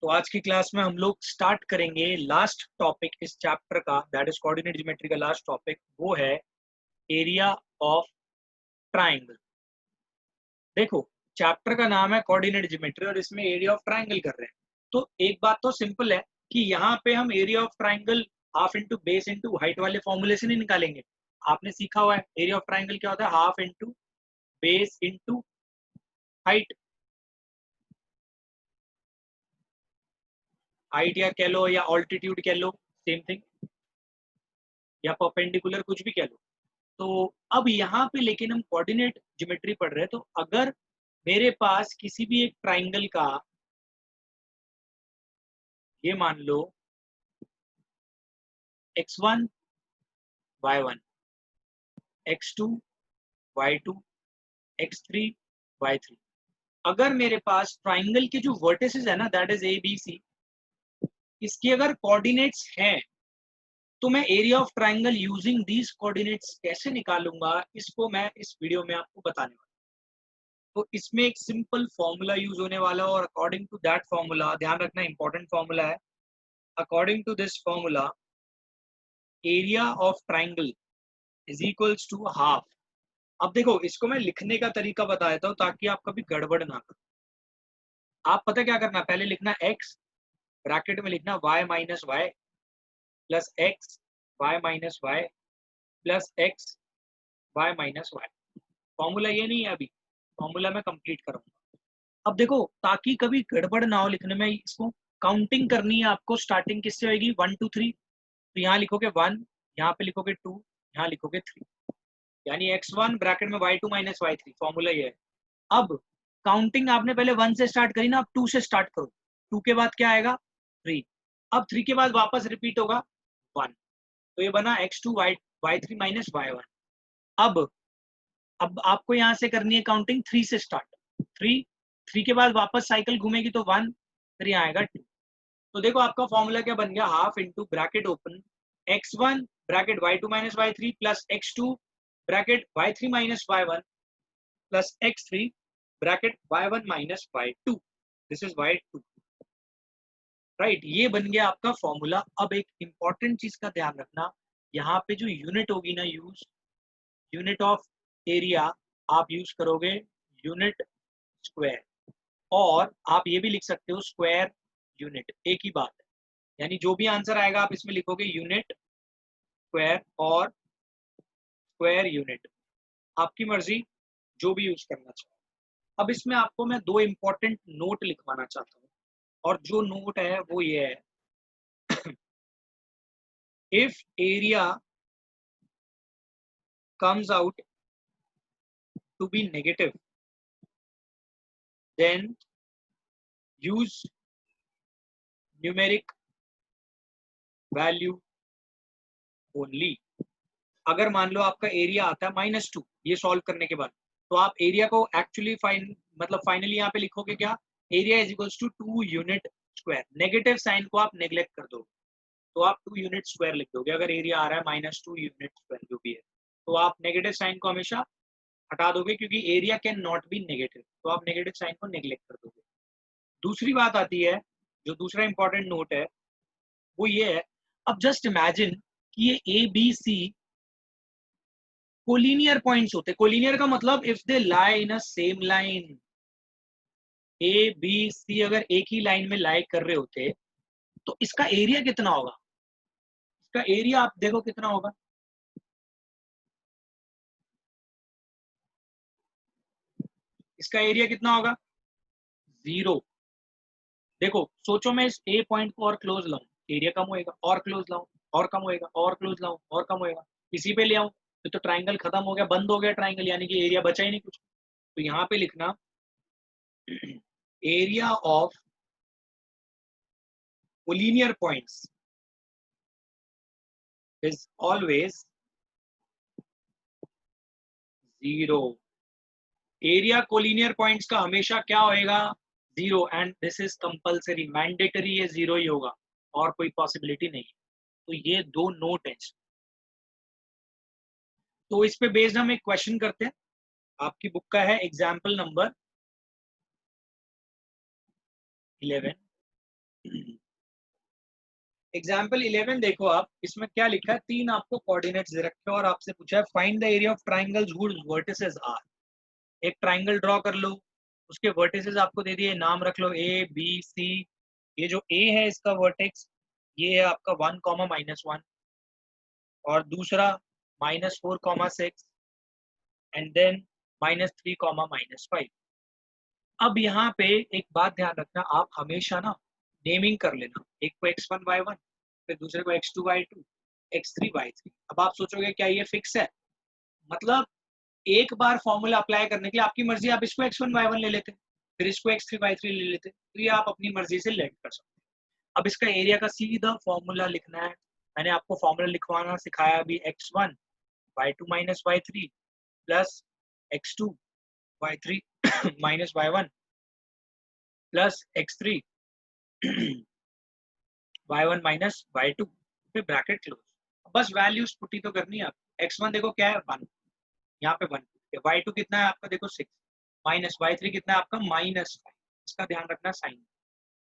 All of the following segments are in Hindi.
तो आज की क्लास में हम लोग स्टार्ट करेंगे लास्ट टॉपिक इस चैप्टर का, दैट इज कोऑर्डिनेट ज्योमेट्री का लास्ट टॉपिक, वो है एरिया ऑफ ट्राइंगल। देखो, चैप्टर का नाम है कोऑर्डिनेट ज्योमेट्री और इसमें एरिया ऑफ ट्राइंगल कर रहे हैं। तो एक बात तो सिंपल है कि यहाँ पे हम area of triangle half into base into height वाले फॉर्मूले से नहीं निकालेंगे। आपने सीखा हुआ है एरिया ऑफ ट्राइंगल क्या होता है, half into base into height. Height या कह लो या ऑल्टीट्यूड कह लो, सेम थिंग, या परपेंडिकुलर, कुछ भी कह लो। तो अब यहाँ पे लेकिन हम कोऑर्डिनेट ज्योमेट्री पढ़ रहे हैं, तो अगर मेरे पास किसी भी एक ट्राइंगल का, ये मान लो x1 y1, x2 y2, x3 y3, अगर मेरे पास ट्राइंगल के जो वर्टिसेस है ना, that is A B C, इसके अगर कोऑर्डिनेट्स हैं, तो मैं area of triangle using these coordinates कैसे निकालूंगा, इसको मैं इस वीडियो में आपको बताने वाला हूं। तो इसमें एक सिंपल फॉर्मूला यूज होने वाला है और अकॉर्डिंग टू दैट फॉर्मूला, ध्यान रखना इंपॉर्टेंट फॉर्मूला है, according to this formula area of triangle is equals to half। अब देखो, इसको मैं लिखने का तरीका बता देता हूँ ताकि आप कभी गड़बड़ ना करो। आप पता क्या करना, पहले लिखना x, ब्रैकेट में लिखना y minus Y plus X, y minus Y plus X, y minus Y. Formula ये नहीं है, अभी फॉर्मूला मैं कंप्लीट करूंगा। अब देखो, ताकि कभी गड़बड़ ना हो लिखने में, इसको काउंटिंग करनी है आपको। स्टार्टिंग किससे होगी, 1 2 3। तो यहाँ लिखोगे 1, यहाँ पे लिखोगे 2, यहाँ लिखोगे 3, यानी x1 ब्रैकेट में y2 माइनस y3, फॉर्मूला ये है। अब काउंटिंग आपने पहले 1 से स्टार्ट करी ना, अब 2 से स्टार्ट करो। 2 के बाद क्या आएगा, 3। अब 3 के बाद वापस रिपीट होगा 1, तो ये बना x2 y3 माइनस y1। अब आपको यहाँ से करनी है काउंटिंग 3 से स्टार्ट। 3 के बाद वापस साइकिल घूमेगी तो 1, फिर यहाँ आएगा 2। तो देखो आपका फॉर्मूला क्या बन गया, half into bracket open x1 bracket y2 minus y3 plus x2 bracket y3 minus y1 plus x3 bracket y1 minus y2, this is y2, right. ये बन गया आपका फॉर्मूला। अब एक इंपॉर्टेंट चीज का ध्यान रखना, यहाँ पे जो यूनिट होगी ना, यूनिट ऑफ एरिया आप यूज करोगे यूनिट स्क्वायर, और आप ये भी लिख सकते हो स्क्वायर यूनिट, एक ही बात है। यानी जो भी आंसर आएगा आप इसमें लिखोगे यूनिट स्क्वायर और स्क्वायर यूनिट, आपकी मर्जी, जो भी यूज करना चाहो। अब इसमें आपको मैं दो इंपॉर्टेंट नोट लिखवाना चाहता हूँ, और जो नोट है वो ये है, if area comes out to be negative, then use numeric value only। अगर मान लो आपका एरिया आता है -2, ये सॉल्व करने के बाद, तो आप एरिया को एक्चुअली फाइनली यहाँ पे लिखोगे क्या, area is equals to 2 unit square. Negative sign को आप नेग्लेक्ट कर दो, तो आप 2 यूनिट स्क्वायर लिख दोगे। अगर एरिया आ रहा है -2 यूनिट स्क्वायर जो भी है, तो आप नेगेटिव साइन को हमेशा हटा दोगे, क्योंकि area can not be negative, तो आप नेगेटिव साइन को नेग्लेक्ट कर दोगे। दूसरी बात आती है, जो दूसरा इंपॉर्टेंट नोट है वो ये है, अब जस्ट इमेजिन कि ये A B C collinear points होते। कोलिनियर का मतलब if they lie in a same line, A B C अगर एक ही लाइन में लाई कर रहे होते, तो इसका एरिया कितना होगा, इसका एरिया आप देखो कितना होगा, इसका एरिया कितना होगा, 0। देखो सोचो, मैं इस ए पॉइंट को और क्लोज लाऊं, एरिया कम होएगा, और क्लोज लाऊं और कम होएगा, और क्लोज लाऊं और कम होएगा, इसी पे ले आऊं तो ट्राइंगल खत्म हो गया, बंद हो गया ट्राइंगल, यानी कि एरिया बचा ही नहीं कुछ। तो यहाँ पे लिखना area of collinear points is always 0। Area collinear points का हमेशा क्या होएगा, 0, and this is compulsory, mandatory, ये 0 ही होगा और कोई पॉसिबिलिटी नहीं है। तो ये दो नोट है। तो इस पे बेस्ड हम एक क्वेश्चन करते हैं, आपकी बुक का है एग्जाम्पल नंबर 11। एग्जाम्पल 11 देखो आप, इसमें क्या लिखा है, 3 आपको कोऑर्डिनेट्स दे रखे हैं और आपसे पूछा है find the area of triangles whose vertices are. एक ट्राइंगल ड्रॉ कर लो, उसके वर्टिसेस आपको दे दिए, नाम रख लो ए बी सी। ये जो ए है इसका वर्टेक्स ये है आपका 1, -1 और दूसरा -4, 6 एंड देन -3, -5। अब यहाँ पे एक बात ध्यान रखना, आप हमेशा ना नेमिंग कर लेना, एक को x1 y1, फिर दूसरे को x2 y2, x3 y3। अब आप सोचोगे क्या ये फिक्स है, मतलब एक बार फॉर्मूला अप्लाई करने के लिए आपकी मर्जी, आप इसको x1 y1 ले लेते, फिर इसको x3 y3 ले लेते, तो ये आप अपनी मर्जी से लेट कर सकते हैं। अब इसका एरिया का सीधा फॉर्मूला लिखना है, मैंने आपको फॉर्मूला लिखवाना सिखाया अभी, x1 y2 y3 plus x2 y3 y1 plus x3 y1 y2, फिर ब्रैकेट क्लोज। बस वैल्यूज पुटी तो करनी है आप। x1 देखो क्या है 1, यहाँ पे 1, y2 कितना है आपका देखो 6, माइनस y3 कितना है आपका -5, इसका ध्यान रखना साइन।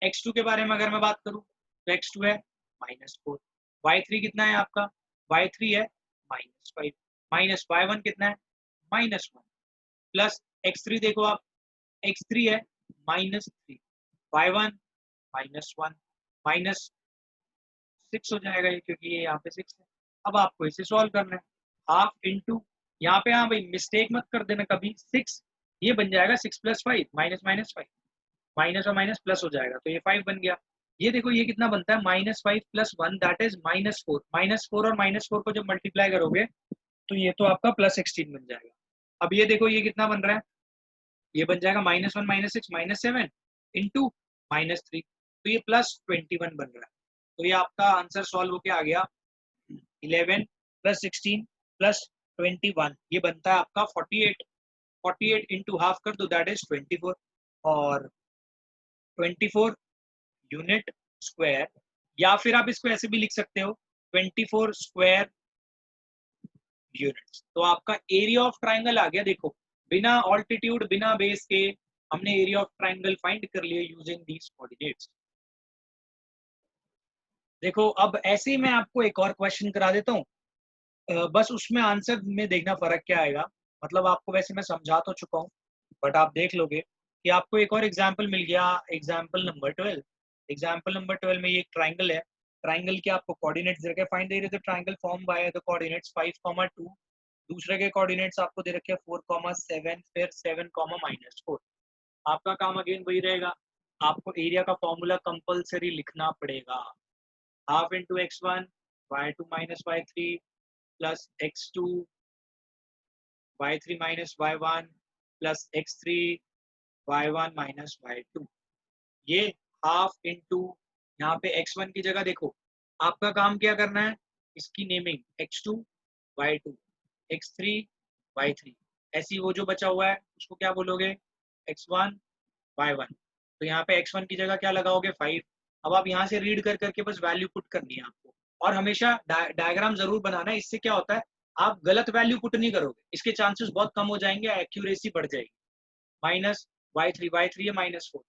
x2 के बारे में अगर मैं बात करूँ तो x2 है -4, y3 कितना है आपका, y3 है -5, माइनस y1 कितना है -1, प्लस x3 देखो आप, x3 है -3, y1 -1, -6 हो जाएगा ये, क्योंकि ये यहाँ पे 6 है। अब आपको इसे सॉल्व करना है, हाफ इंटू, यहाँ पे हाँ भाई मिस्टेक मत कर देना कभी, 6 ये बन जाएगा 6 + 5 -5, माइनस और माइनस प्लस हो जाएगा तो ये 5 बन गया। ये देखो ये कितना बनता है, -5 + 1 दैट इज -4, -4 और -4 को जब मल्टीप्लाई करोगे तो ये तो आपका +16 बन जाएगा। अब ये देखो ये कितना बन रहा है, ये बन जाएगा -1 -6 -7 इंटू -3, तो ये +21 बन रहा है। तो ये आपका आंसर सॉल्व होके आ गया, 11 + 16 + 21, ये बनता है आपका 48। 48 इंटू हाफ कर दो दैट इज 24, और 24 यूनिट स्क्वायर, या फिर आप इसको ऐसे भी लिख सकते हो 24 स्क्वायर यूनिट्स। तो आपका एरिया ऑफ ट्राइंगल आ गया। देखो बिना ऑल्टीट्यूड बिना बेस के हमने एरिया ऑफ ट्राइंगल फाइंड कर लिया यूजिंग दीज कोऑर्डिनेट्स। देखो अब ऐसे ही मैं आपको एक और क्वेश्चन करा देता हूँ, बस उसमें आंसर में देखना फर्क क्या आएगा। मतलब आपको वैसे मैं समझा तो चुका हूँ, बट आप देख लोगे कि आपको एक और एग्जाम्पल मिल गया, एग्जाम्पल नंबर 12। एग्जाम्पल नंबर 12 में ये एक ट्राइंगल है, ट्राइंगल के आपको कोऑर्डिनेट्स दे रखे हैं, find the area of the triangle form by the coordinates 5, 2। दूसरे के कोऑर्डिनेट्स आपको दे रखे हैं 4, 7, फिर 7, -4। आपका काम अगेन वही रहेगा, आपको एरिया का फॉर्मूला कंपलसरी लिखना पड़ेगा, half into x1 y2 y3 plus x2 y3 y1 plus x3 y1 y2। ये हाफ इंटू, यहाँ पे x1 की जगह देखो आपका काम क्या करना है, इसकी naming x2 y2 x3 y3, ऐसी वो जो बचा हुआ है उसको क्या बोलोगे x1 y1। तो यहाँ पे x1 की जगह क्या लगाओगे 5। अब आप यहाँ से रीड कर करके बस वैल्यू पुट करनी है आपको, और हमेशा डायग्राम जरूर बनाना है, इससे क्या होता है आप गलत वैल्यू पुट नहीं करोगे, इसके चांसेस बहुत कम हो जाएंगे, एक्यूरेसी बढ़ जाएगी। माइनस y3 है -4,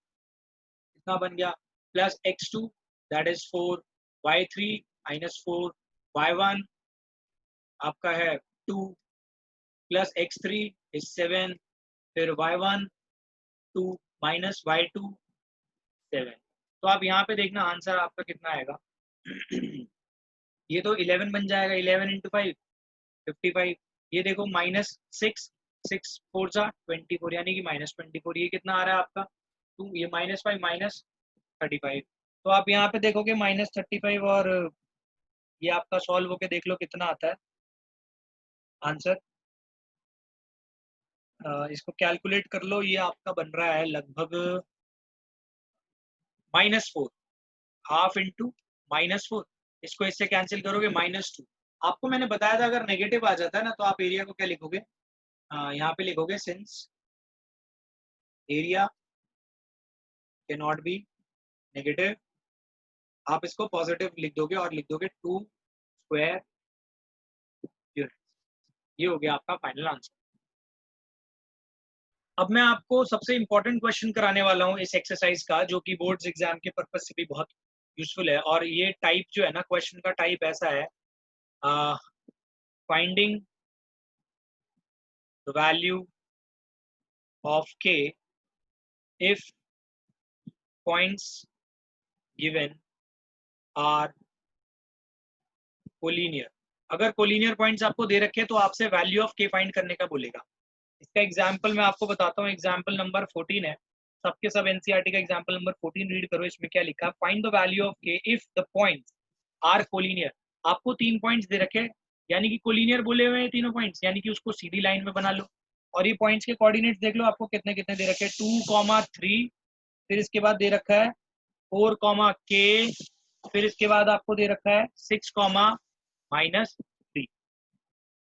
कितना बन गया, plus x2 that is 4, y3 -4, y1 आपका है 2, प्लस x3 इज 7, फिर y1 2 माइनस y2 7। तो आप यहाँ पे देखना आंसर आपका कितना आएगा। ये तो 11 बन जाएगा, 11 इंटू 5 55। ये देखो -6, 6 4 जा 24 यानी कि -24, ये कितना आ रहा है आपका 2, ये -5 -35। तो आप यहाँ पे देखोगे -35, और ये आपका सॉल्व होके देख लो कितना आता है आंसर। इसको कैलकुलेट कर लो, ये आपका बन रहा है लगभग -4, हाफ इंटू -4, इसको इससे कैंसिल करोगे -2। आपको मैंने बताया था अगर नेगेटिव आ जाता है ना तो आप एरिया को क्या लिखोगे, यहाँ पे लिखोगे since area can not be negative, आप इसको पॉजिटिव लिख दोगे और लिख दोगे 2 स्क्वायर यूनिट। ये हो गया आपका फाइनल आंसर। अब मैं आपको सबसे इंपॉर्टेंट क्वेश्चन कराने वाला हूँ इस एक्सरसाइज का, जो कि बोर्ड्स एग्जाम के पर्पज से भी बहुत यूजफुल है। और ये टाइप जो है ना, क्वेश्चन का टाइप ऐसा है, finding the value of K if points given are collinear. अगर कोलिनियर पॉइंट्स आपको दे रखे तो आपसे वैल्यू ऑफ के फाइंड करने का बोलेगा। इसका एग्जाम्पल मैं आपको बताता हूँ, एग्जाम्पल नंबर 14 है। सबके सब एनसीईआरटी का एग्जाम्पल नंबर 14 रीड करो। इसमें क्या लिखा है, find the value of K if the points are collinear. आपको 3 पॉइंट्स दे रखे, यानी कि कोलिनियर बोले हुए हैं तीनों पॉइंट्स, यानी कि उसको सीधी लाइन में बना लो। और ये पॉइंट्स के कोऑर्डिनेट्स देख लो, आपको कितने कितने दे रखे हैं, 2,3, फिर इसके बाद दे रखा है 4, के, फिर इसके बाद आपको दे रखा है 6, -3।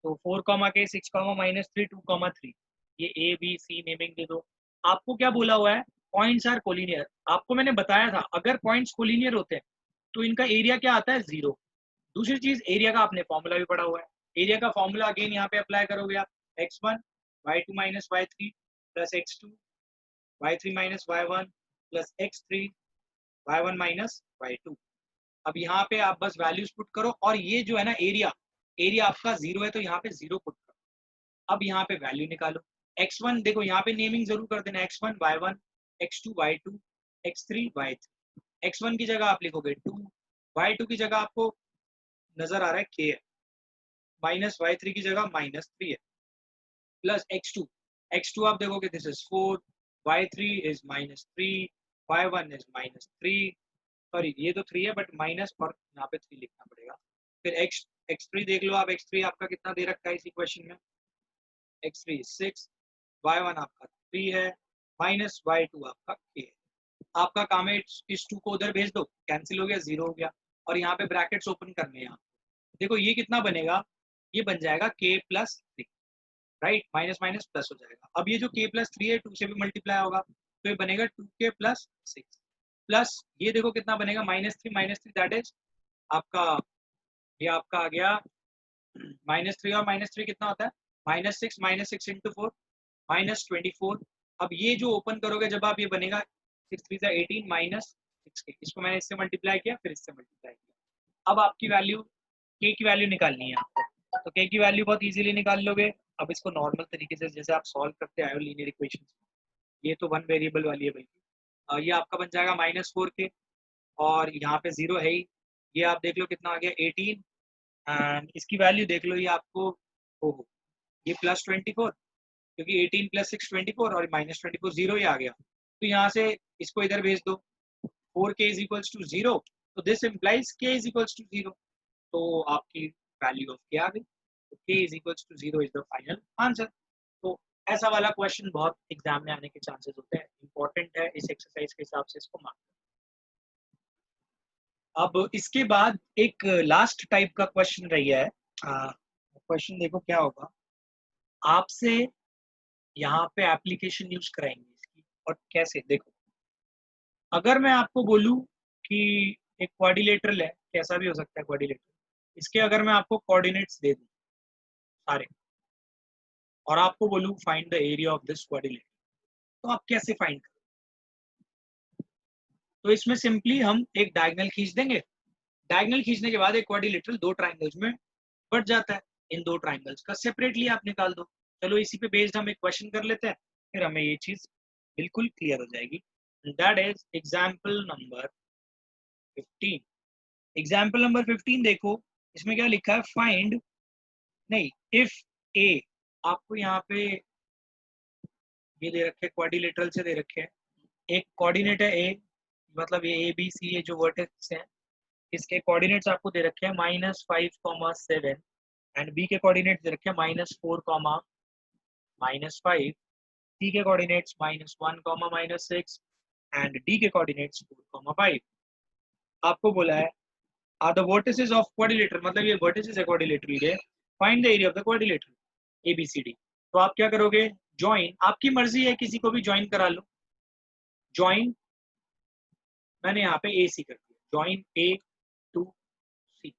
तो 4, के, 6, -3, 2, 3। ये ए बी सी नेमिंग दे दो। आपको क्या बोला हुआ है, पॉइंट्स आर कोलिनियर। आपको मैंने बताया था अगर पॉइंट्स कोलिनियर होते हैं तो इनका एरिया क्या आता है, 0। दूसरी चीज, एरिया का आपने फॉर्मूला भी पढ़ा हुआ है। एरिया का फॉर्मूला अगेन यहाँ पे अप्लाई करोगे आप, x1 y2 - y3 plus x2 y3 - y1 plus x3 y1 - y2। अब यहाँ पे आप बस वैल्यूज पुट करो, और ये जो है ना एरिया, एरिया आपका 0 है तो यहाँ पे 0 पुट करो। अब यहाँ पे वैल्यू निकालो। x1 देखो, यहाँ पे नेमिंग जरूर कर देना, x1 y1, x2 y2, x3 y3। x1 की जगह आप लिखोगे 2, y2 की जगह आपको नजर आ रहा है k है, माइनस y3 की जगह -3 है, प्लस x2 आप देखोगे this is 4, y3 is -3, y1 is -3, sorry ये तो 3 है बट माइनस और यहाँ पे 3 लिखना पड़ेगा। फिर x3 देख लो आप, x3 आपका कितना दे रखा है इसी क्वेश्चन में, x3 6, y1 आपका 3 है, माइनस y2 आपका k है। आपका काम है इस 2 को उधर भेज दो, कैंसिल हो गया, 0 हो गया। और यहाँ पे ब्रैकेट्स ओपन करने हैं। देखो ये कितना बनेगा, ये बन जाएगा k+3, right, minus minus plus हो जाएगा। अब ये जो k+3 है 2 से भी मल्टीप्लाई होगा तो ये बनेगा 2k+6, प्लस ये देखो कितना बनेगा, -3 दैट इज आपका, ये आपका आ गया -3, और -3 कितना होता है, -6 इंटू 4 -24। अब ये जो ओपन करोगे जब आप, ये बनेगा 6 3 18 -6, इसको मैंने इससे मल्टीप्लाई किया, फिर इससे मल्टीप्लाई किया। अब आपकी वैल्यू, के की वैल्यू निकालनी है आपको, तो के की वैल्यू बहुत इजीली निकाल लोगे। अब इसको नॉर्मल तरीके से जैसे आप सॉल्व करते आए हो लीनियर इक्वेशन, ये तो 1 वेरिएबल वाली है भाई। ये आपका बन जाएगा -4k, और यहाँ पे 0 है ही। ये आप देख लो कितना आ गया 18, एंड इसकी वैल्यू देख लो, ये आपको हो ये +24, क्योंकि 18 + 6 24, और -24 0 ही आ गया। तो यहाँ से इसको इधर भेज दो, 4k = 0, तो दिस इम्प्लाइज k = 0। तो आपकी वैल्यू ऑफ के आ गई, तो k = 0 is the final answer. तो ऐसा वाला क्वेश्चन बहुत एग्जाम में आने के चांसेस होते हैं, इंपॉर्टेंट है, इस एक्सरसाइज के हिसाब से इसको मार्क। अब इसके बाद एक लास्ट टाइप का क्वेश्चन रही है। क्वेश्चन देखो क्या होगा, आपसे यहाँ पे एप्लीकेशन यूज कराएंगे इसकी, और कैसे देखो। अगर मैं आपको बोलूँ कि एक क्वाड्रिलेटरल है, कैसा भी हो सकता है क्वाड्रिलेटरल, इसके अगर मैं आपको कोऑर्डिनेट्स दे दूं सारे, और आपको बोलूँ find the area of this quadrilateral, तो आप कैसे फाइंड करोगे। तो इसमें सिंपली हम एक डायगोनल खींच देंगे, डायगोनल खींचने के बाद एक क्वाड्रिलेटरल 2 ट्राइंगल्स में बट जाता है, इन 2 ट्राइंगल्स का सेपरेटली आप निकाल दो। चलो इसी पे बेस्ड हम एक क्वेश्चन कर लेते हैं, फिर हमें ये चीज बिल्कुल क्लियर हो जाएगी। That is example number 15। Example number 15 देखो, इसमें क्या लिखा है, फाइंड, नहीं, इफ ए, आपको यहाँ पे ये दे रखे क्वाड्रिलेटरल से दे रखे हैं, एक कोऑर्डिनेट है ए, मतलब ये ए बी सी, ये जो वर्टेक्स हैं इसके कोऑर्डिनेट्स आपको दे रखे हैं -5, 7, एंड बी के कोऑर्डिनेट्स दे रखे हैं -4, -5, सी के कोऑर्डिनेट्स -1, -6, एंड डी के कोऑर्डिनेट्स 4, 5। आपको बोला है are the vertices of quadrilateral, मतलब ये वर्टिसेस है क्वाड्रिलेटरल के, find the area of the quadrilateral ABCD। तो आप क्या करोगे, ज्वाइन, आपकी मर्जी है किसी को भी ज्वाइन करा लो, ज्वाइन, मैंने यहाँ पे AC कर दिया, ज्वाइन A to C।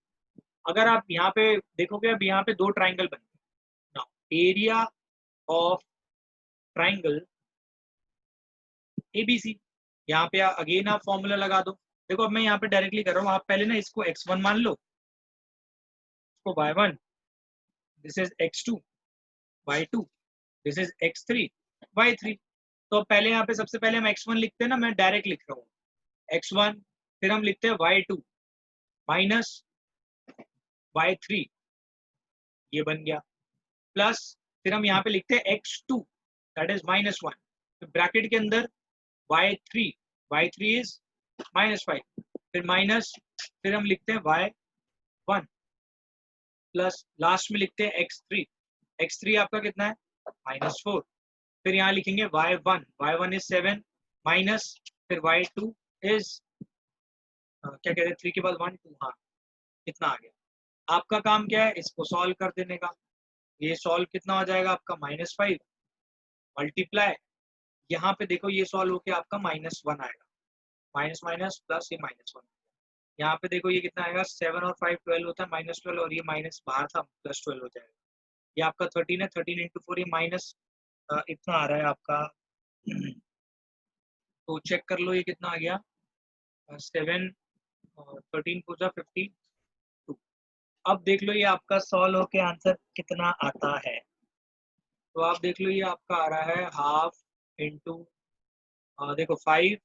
अगर आप यहाँ पे देखोगे, अब यहाँ पे 2 ट्राइंगल बन गए। Now area of triangle ABC। यहाँ पे अगेन आप फॉर्मूला लगा दो। देखो अब मैं यहाँ पे डायरेक्टली कर रहा हूँ, आप पहले ना इसको x1 मान लो, इसको y1, this is x2, y2, this is x3, y3। तो पहले यहाँ पे सबसे पहले हम x1 लिखते हैं ना, मैं डायरेक्ट लिख रहा हूँ x1, फिर हम लिखते हैं y2 माइनस y3, ये बन गया, प्लस फिर हम यहाँ पे लिखते हैं x2 दैट इज -1, तो ब्रैकेट के अंदर y3, y3 इज -5, फिर माइनस, फिर हम लिखते हैं y1 प्लस लास्ट में लिखते हैं x3, x3 आपका कितना है -4, फिर यहाँ लिखेंगे y1, y1 इज 7 माइनस, फिर y2 इज क्या कहते हैं 3 के बाद 1 2, हाँ कितना आ गया। आपका काम क्या है, इसको सॉल्व कर देने का। ये सॉल्व कितना हो जाएगा आपका -5 मल्टीप्लाई, यहाँ पे देखो ये सॉल्व होके आपका -1 आएगा, माइनस माइनस प्लस ये -1, यहाँ पे देखो ये कितना आएगा 7 और 5 12 होता है -12, और ये माइनस बाहर था +12 हो जाएगा। ये आपका 13 है, 13 इंटू 4 ये माइनस इतना आ रहा है आपका तो चेक कर लो ये कितना आ गया 7 और 13 पूजा 52। अब देख लो ये आपका सॉल्व होके आंसर कितना आता है, तो आप देख लो ये आपका आ रहा है हाफ इंटू देखो 5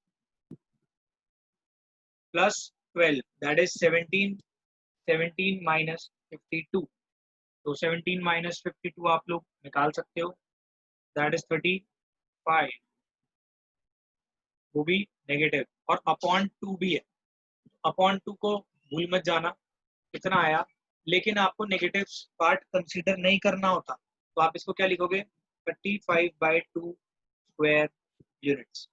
प्लस 12 दैट इज 17, 17 माइनस 52, तो 17 माइनस 52 आप लोग निकाल सकते हो, दैट इज 35, वो भी नेगेटिव, और अपॉन 2 भी है, अपॉन 2 को भूल मत जाना कितना आया, लेकिन आपको नेगेटिव पार्ट कंसीडर नहीं करना होता, तो आप इसको क्या लिखोगे 35/2 स्क्वायर यूनिट्स।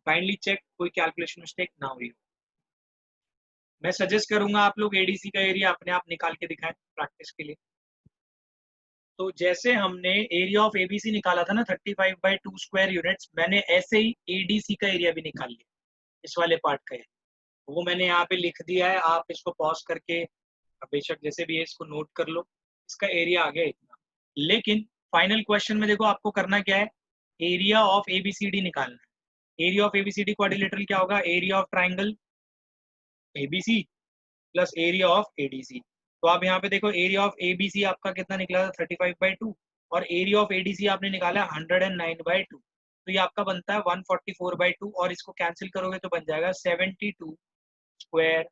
काइंडली चेक कोई कैलकुलेशन मिस्टेक ना हुई हो। मैं सजेस्ट करूंगा आप लोग एडीसी का एरिया अपने आप निकाल के दिखाएं प्रैक्टिस के लिए। तो जैसे हमने एरिया ऑफ एबीसी निकाला था ना 35/2 स्क्वायर यूनिट्स, मैंने ऐसे ही एडीसी का एरिया भी निकाल लिया, इस वाले पार्ट का है वो मैंने यहाँ पे लिख दिया है, आप इसको पॉज करके बेशक जैसे भी है इसको नोट कर लो, इसका एरिया आ गया इतना। लेकिन फाइनल क्वेश्चन में देखो आपको करना क्या है, एरिया ऑफ एबीसीडी निकालना है। एरिया ऑफ एबीसीडी क्वाड्रिलेटरल क्या होगा, area of triangle ABC plus area of ADC. तो आप यहाँ पे देखो एरिया ऑफ एबीसी आपका कितना निकला था 35/2, और एरिया ऑफ एडीसी आपने निकाला 109/2, तो ये आपका बनता है 144/2, और इसको कैंसिल करोगे तो बन जाएगा 72 स्क्वायर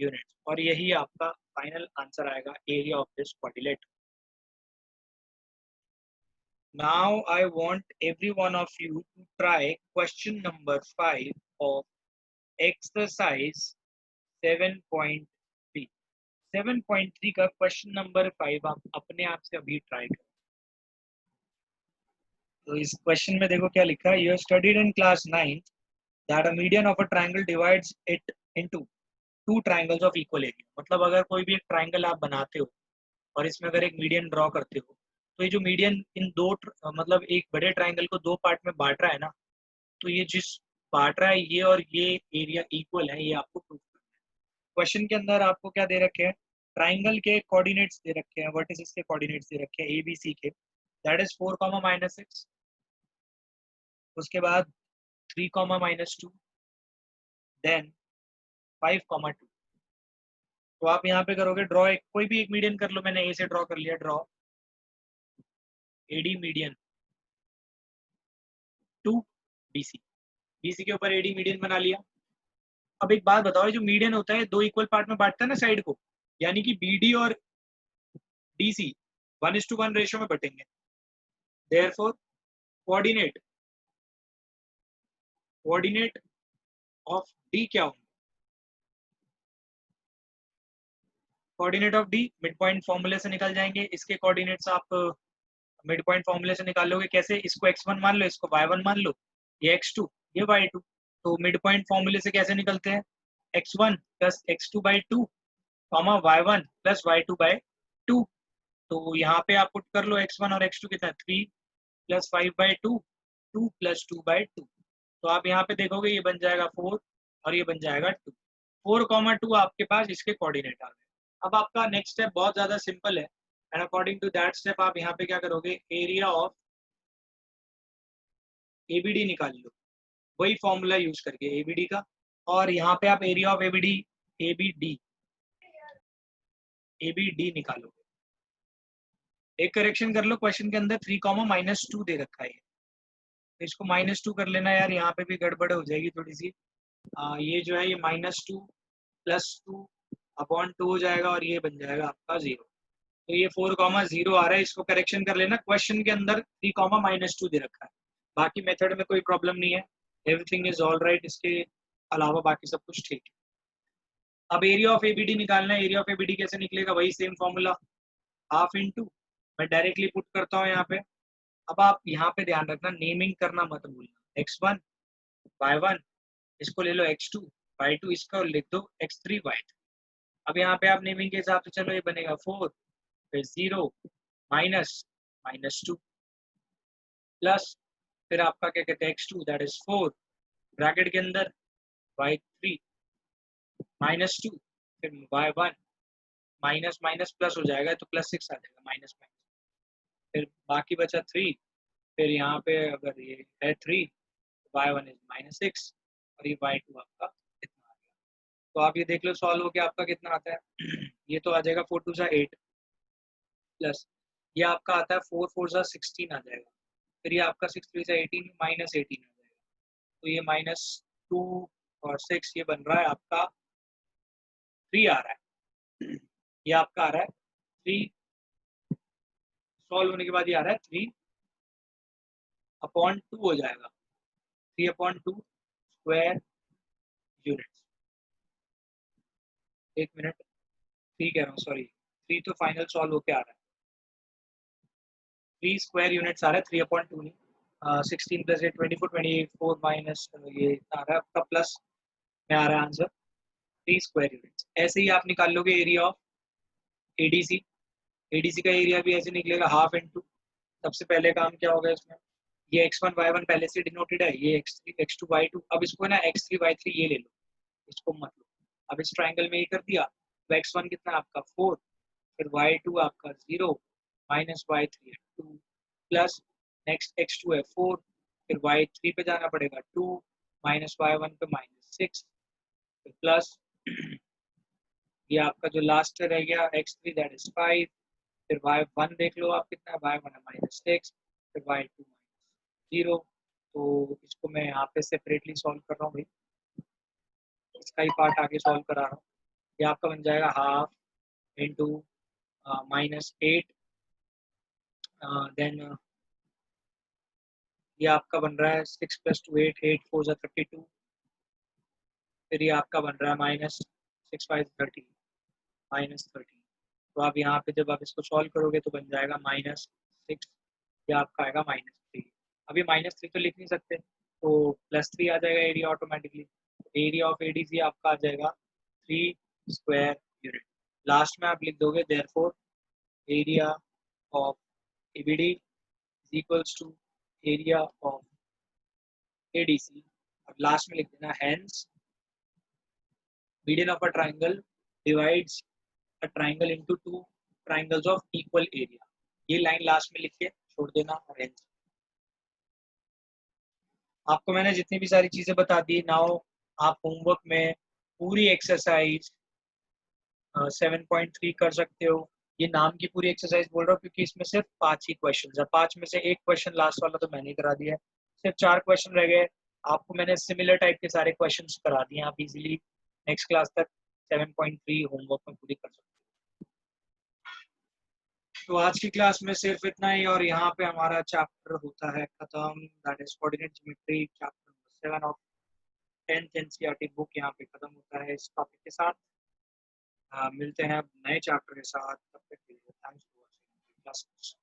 यूनिट्स, और यही आपका फाइनल आंसर आएगा area of this quadrilateral. Now I want every one of you to try question number 5 of exercise 7.3। 7.3 का क्वेश्चन नंबर 5 आप अपने आप से अभी ट्राई करो। तो इस क्वेश्चन में देखो क्या लिखा है, you studied in class 9 that a median of a triangle divides it into two triangles of equal area. मतलब अगर कोई भी एक ट्रायंगल आप बनाते हो और इसमें अगर एक मीडियन ड्रॉ करते हो, तो ये जो मीडियन इन दो मतलब एक बड़े ट्रायंगल को दो पार्ट में बांट रहा है ना, तो ये जिस बांट रहा है ये और ये एरिया इक्वल है, ये आपको प्रूव करना है। क्वेश्चन के अंदर आपको क्या दे रखे हैं, ट्राइंगल के कोऑर्डिनेट्स दे रखे हैं, वर्टिसेस के कोऑर्डिनेट्स दे रखे हैं ए बी सी के, दैट इज 4, -6, उसके बाद 3, -2, देन 5, 2। तो आप यहाँ पे करोगे ड्रॉ, एक कोई भी एक मीडियन कर लो, मैंने ए से ड्रॉ कर लिया, draw AD median to BC, BC के ऊपर एडी मीडियन बना लिया। अब एक बात बताओ, जो मीडियन होता है दो इक्वल पार्ट में बांटता है ना साइड को, यानी कि बीडी और डीसी 1:1 रेशियो में बटेंगे, therefore coordinate coordinate of D क्या होंगे, coordinate of D mid point फॉर्मूले से निकल जाएंगे। इसके कोऑर्डिनेट्स आप मिड पॉइंट फॉर्मूले से निकाल लोगे कैसे, इसको x1 मान लो, इसको y1 मान लो, ये x2 ये y2, तो मिड पॉइंट फॉर्मूले से कैसे निकलते हैं, x1 plus x2/2 comma y1 plus y2/2। तो यहाँ पे आप पुट कर लो x1 और x2 कितना 3 प्लस 5/2, 2 प्लस 2/2, तो आप यहाँ पे देखोगे ये बन जाएगा 4 और ये बन जाएगा 2, 4, 2 आपके पास इसके कोऑर्डिनेट आ गए। अब आपका नेक्स्ट स्टेप बहुत ज्यादा सिंपल है, and according to that step आप यहाँ पे क्या करोगे, एरिया ऑफ एबीडी निकाल लो। वही फॉर्मूला यूज करके एबीडी का, और यहाँ पे आप एरिया ऑफ एबीडी एबीडी निकालोगे। एक करेक्शन कर लो, क्वेश्चन के अंदर 3, -2 दे रखा है, तो इसको -2 कर लेना यार, यहाँ पे भी गड़बड़ हो जाएगी थोड़ी सी। ये जो है ये -2 + 2 अपॉन 2 हो जाएगा, और ये बन जाएगा आपका 0। तो ये 4, 0 आ रहा है, इसको करेक्शन कर लेना। क्वेश्चन के अंदर 3, -2 दे रखा है, बाकी मेथड में कोई प्रॉब्लम नहीं है, एवरीथिंग इज ऑल राइट, इसके अलावा बाकी सब कुछ ठीक है। अब एरिया ऑफ एबीडी निकालना है। एरिया ऑफ एबीडी कैसे निकलेगा, वही सेम फॉर्मूला, हाफ इंटू, मैं डायरेक्टली पुट करता हूँ यहाँ पे। अब आप यहाँ पे ध्यान रखना, नेमिंग करना मत भूलना, x1 y1, इसको ले लो x2 y2, इसको लिख दो x3 y3। अब यहाँ पे आप नेमिंग के हिसाब से चलो, ये बनेगा 4, फिर 0 माइनस -2 प्लस, फिर आपका क्या कहते हैं x2 दैट इज 4 ब्रैकेट के अंदर y3 -2, फिर y1 माइनस माइनस प्लस हो जाएगा, तो +6 आ जाएगा, माइनस माइनस, फिर बाकी बचा 3, फिर यहाँ पे अगर ये है 3, y1 इज -6, और ये y2 आपका कितना आ गया। तो आप ये देख लो सॉल्व होके आपका कितना आता है। ये तो आ जाएगा 4 2 8 प्लस, ये आपका आता है 4 4 16 आ जाएगा, फिर ये आपका 6 3 18 -18 आ जाएगा, तो ये -2 और 6 ये बन रहा है आपका 3 आ रहा है। ये आपका आ रहा है 3, सॉल्व होने के बाद ये आ रहा है 3/2 हो जाएगा, 3/2 स्क्वायर यूनिट्स। एक मिनट, 3 कह रहा हूँ, सॉरी 3 तो फाइनल सॉल्व होके आ रहा है, 3 स्क्वायर यूनिट्स आ रहा है, 3/2 नहीं, 16 + 8 24 24 माइनस ये आ रहा है आपका प्लस में आ रहा है आंसर 3 स्क्वायर यूनिट्स। ऐसे ही आप निकाल लोगे एरिया ऑफ एडीसी। एडीसी का एरिया भी ऐसे निकलेगा, हाफ इंटू, सबसे पहले काम क्या होगा इसमें, ये x1 y1 पहले से डिनोटेड है, ये x3 x2 y2, अब इसको ना x3 y3 ये ले लो, इसको मत लो। अब इस ट्राइंगल में ये कर दिया, तो x1 कितना आपका 4, फिर y2 आपका 0 माइनस y3 है 2 प्लस, नेक्स्ट x2 है 4, फिर y3 पे जाना पड़ेगा 2 माइनस y1 पे -6, फिर प्लस ये आपका जो लास्ट रह गया x3 दैट इज 5, फिर y1 देख लो आप कितना है, y1 है -6, फिर y2 -0। तो इसको मैं यहाँ पे सेपरेटली सॉल्व कर रहा हूँ भाई, इसका ही पार्ट आगे सॉल्व करा रहा हूँ। ये आपका बन जाएगा हाफ इंटू -8, देन ये आपका बन रहा है 6 + 2 8 8 4 32, फिर ये आपका बन रहा है -6 5 30 -30। तो आप यहाँ पे जब आप इसको सॉल्व करोगे तो बन जाएगा -6, या आपका आएगा -3। अभी -3 तो लिख नहीं सकते, तो +3 आ जाएगा area automatically. Area of ADC आपका आ जाएगा 3 स्क्वायर यूनिट। लास्ट में आप लिख दोगे therefore area of ABD is equals to area of ADC, और लास्ट में लिख देना hence median of a triangle divides a triangle into two triangles of equal area। ये लाइन लास्ट में लिख के छोड़ देना। और आपको मैंने जितनी भी सारी चीजें बता दी, नाउ आप होमवर्क में पूरी एक्सरसाइज 7.3 कर सकते हो। ये नाम की पूरी एक्सरसाइज बोल रहा हूँ क्योंकि इसमें सिर्फ 5 ही क्वेश्चन है, 5 में से एक क्वेश्चन लास्ट वाला तो मैंने ही करा दिया है, सिर्फ 4 क्वेश्चन रह गए। आपको मैंने सिमिलर टाइप के सारे क्वेश्चन करा दिए, आप इजीली नेक्स्ट क्लास तक 7.3 होमवर्क में पूरी कर सकते हो। तो आज की क्लास में सिर्फ इतना ही, और यहाँ पे हमारा चैप्टर होता है खत्म, that is coordinate geometry, chapter number 7 of 10th NCERT book यहाँ पे खत्म होता है इस टॉपिक के साथ। मिलते हैं अब नए चैप्टर के साथ, तब तक के लिए थैंक्स फॉर वॉचिंग क्लासेस।